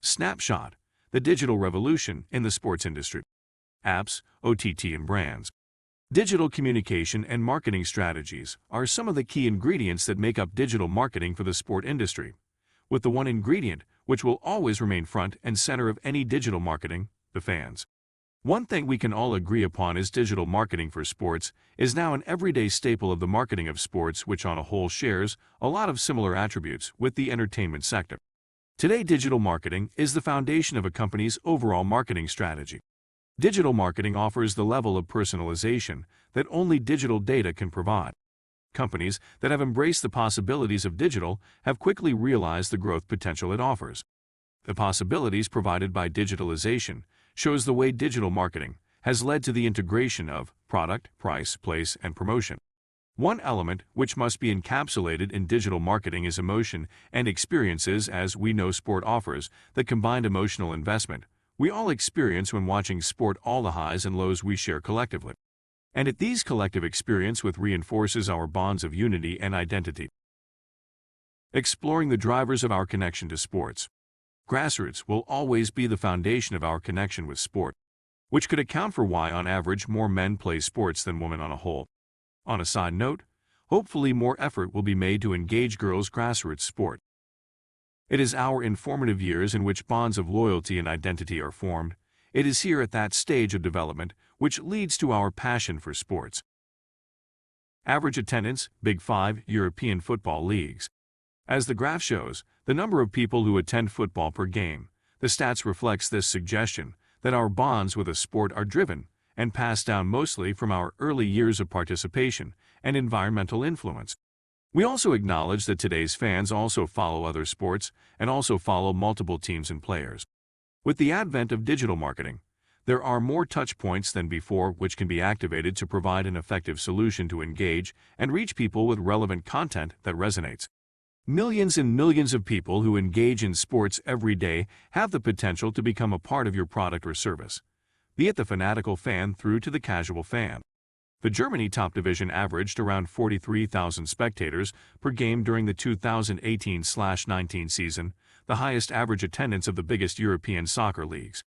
Snapshot: the digital revolution in the sports industry. Apps, OTT, and brands. Digital communication and marketing strategies are some of the key ingredients that make up digital marketing for the sport industry, with the one ingredient which will always remain front and center of any digital marketing: the fans. One thing we can all agree upon is digital marketing for sports is now an everyday staple of the marketing of sports, which on a whole shares a lot of similar attributes with the entertainment sector. Today, digital marketing is the foundation of a company's overall marketing strategy. Digital marketing offers the level of personalization that only digital data can provide. Companies that have embraced the possibilities of digital have quickly realized the growth potential it offers. The possibilities provided by digitalization shows the way digital marketing has led to the integration of product, price, place, and promotion. One element which must be encapsulated in digital marketing is emotion and experiences, as we know sport offers the combined emotional investment we all experience when watching sport, all the highs and lows we share collectively. And these collective experience with reinforces our bonds of unity and identity. Exploring the drivers of our connection to sports. Grassroots will always be the foundation of our connection with sport, which could account for why on average more men play sports than women on a whole. On a side note, hopefully more effort will be made to engage girls' grassroots sport. It is our informative years in which bonds of loyalty and identity are formed. It is here at that stage of development which leads to our passion for sports. Average attendance, Big Five European football leagues. As the graph shows, the number of people who attend football per game, the stats reflects this suggestion that our bonds with a sport are driven and passed down mostly from our early years of participation and environmental influence. We also acknowledge that today's fans also follow other sports and also follow multiple teams and players. With the advent of digital marketing, there are more touch points than before which can be activated to provide an effective solution to engage and reach people with relevant content that resonates. Millions and millions of people who engage in sports every day have the potential to become a part of your product or service, be it the fanatical fan through to the casual fan. The Germany top division averaged around 43,000 spectators per game during the 2018-19 season, the highest average attendance of the biggest European soccer leagues.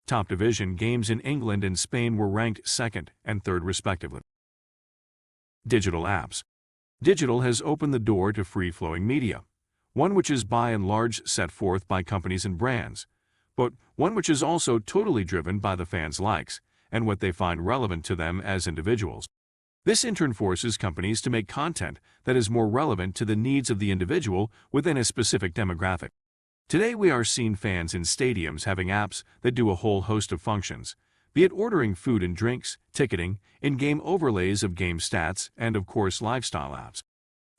Top division games in England and Spain were ranked second and third respectively. Digital apps. Digital has opened the door to free-flowing media, one which is by and large set forth by companies and brands, but one which is also totally driven by the fans' likes and what they find relevant to them as individuals. This in turn forces companies to make content that is more relevant to the needs of the individual within a specific demographic. Today we are seeing fans in stadiums having apps that do a whole host of functions, be it ordering food and drinks, ticketing, in-game overlays of game stats, and of course lifestyle apps.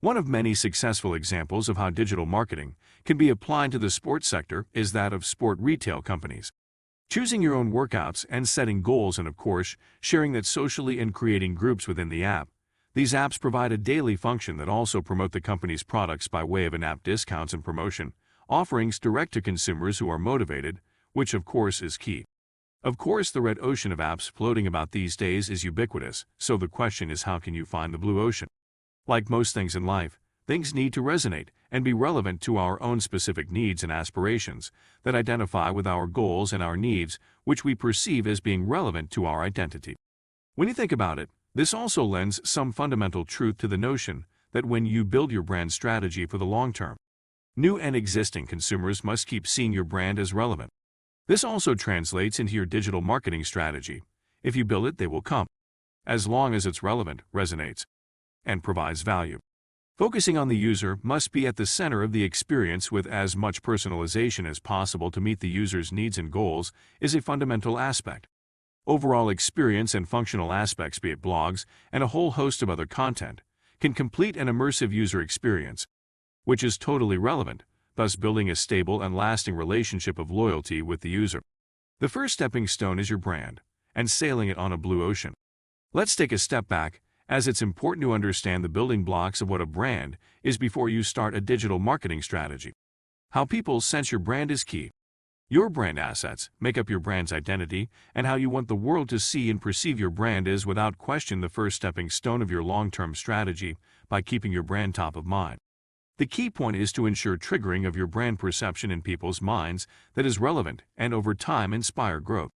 One of many successful examples of how digital marketing can be applied to the sports sector is that of sport retail companies. Choosing your own workouts and setting goals, and of course, sharing that socially and creating groups within the app. These apps provide a daily function that also promote the company's products by way of in-app discounts and promotion, offerings direct to consumers who are motivated, which of course is key. Of course, the red ocean of apps floating about these days is ubiquitous, so the question is how can you find the blue ocean? Like most things in life, things need to resonate and be relevant to our own specific needs and aspirations that identify with our goals and our needs, which we perceive as being relevant to our identity. When you think about it, this also lends some fundamental truth to the notion that when you build your brand strategy for the long term, new and existing consumers must keep seeing your brand as relevant. This also translates into your digital marketing strategy. If you build it, they will come, as long as it's relevant, resonates, and provides value. Focusing on the user must be at the center of the experience with as much personalization as possible to meet the user's needs and goals is a fundamental aspect. Overall experience and functional aspects, be it blogs and a whole host of other content, can complete an immersive user experience, which is totally relevant, thus building a stable and lasting relationship of loyalty with the user. The first stepping stone is your brand, and sailing it on a blue ocean. Let's take a step back, as it's important to understand the building blocks of what a brand is before you start a digital marketing strategy. How people sense your brand is key. Your brand assets make up your brand's identity, and how you want the world to see and perceive your brand is without question the first stepping stone of your long-term strategy by keeping your brand top of mind. The key point is to ensure triggering of your brand perception in people's minds that is relevant and over time inspire growth.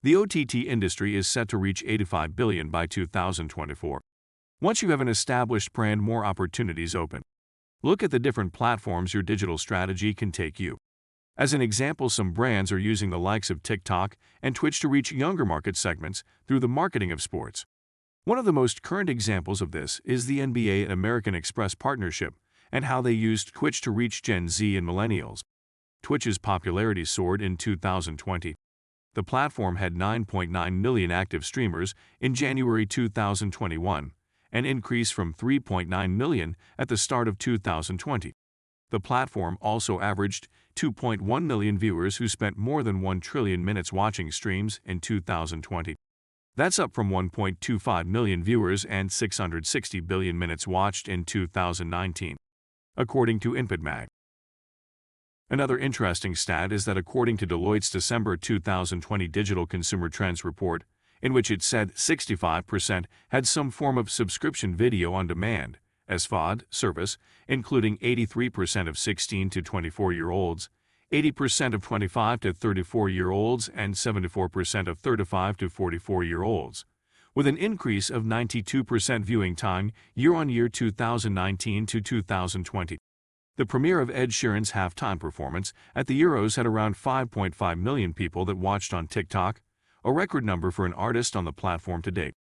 The OTT industry is set to reach $85 billion by 2024. Once you have an established brand, more opportunities open. Look at the different platforms your digital strategy can take you. As an example, some brands are using the likes of TikTok and Twitch to reach younger market segments through the marketing of sports. One of the most current examples of this is the NBA and American Express partnership and how they used Twitch to reach Gen Z and millennials. Twitch's popularity soared in 2020. The platform had 9.9 million active streamers in January 2021, an increase from 3.9 million at the start of 2020. The platform also averaged 2.1 million viewers who spent more than 1 trillion minutes watching streams in 2020. That's up from 1.25 million viewers and 660 billion minutes watched in 2019, according to InputMag. Another interesting stat is that according to Deloitte's December 2020 Digital Consumer Trends report, in which it said 65% had some form of subscription video on demand (SVOD) service, including 83% of 16 to 24-year-olds, 80% of 25 to 34-year-olds, and 74% of 35 to 44-year-olds, with an increase of 92% viewing time year-on-year 2019 to 2020. The premiere of Ed Sheeran's halftime performance at the Euros had around 5.5 million people that watched on TikTok, a record number for an artist on the platform to date.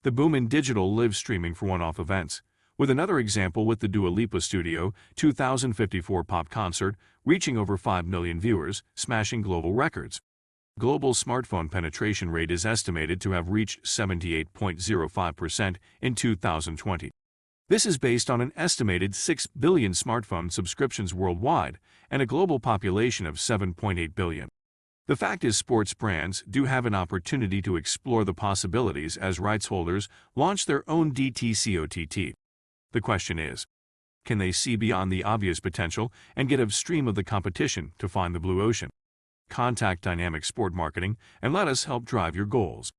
The boom in digital live streaming for one-off events, with another example with the Dua Lipa Studio 2054 pop concert reaching over 5 million viewers, smashing global records. Global smartphone penetration rate is estimated to have reached 78.05% in 2020. This is based on an estimated 6 billion smartphone subscriptions worldwide and a global population of 7.8 billion. The fact is, sports brands do have an opportunity to explore the possibilities as rights holders launch their own DTC OTT. The question is, can they see beyond the obvious potential and get upstream of the competition to find the blue ocean? Contact Dynamic Sport Marketing and let us help drive your goals.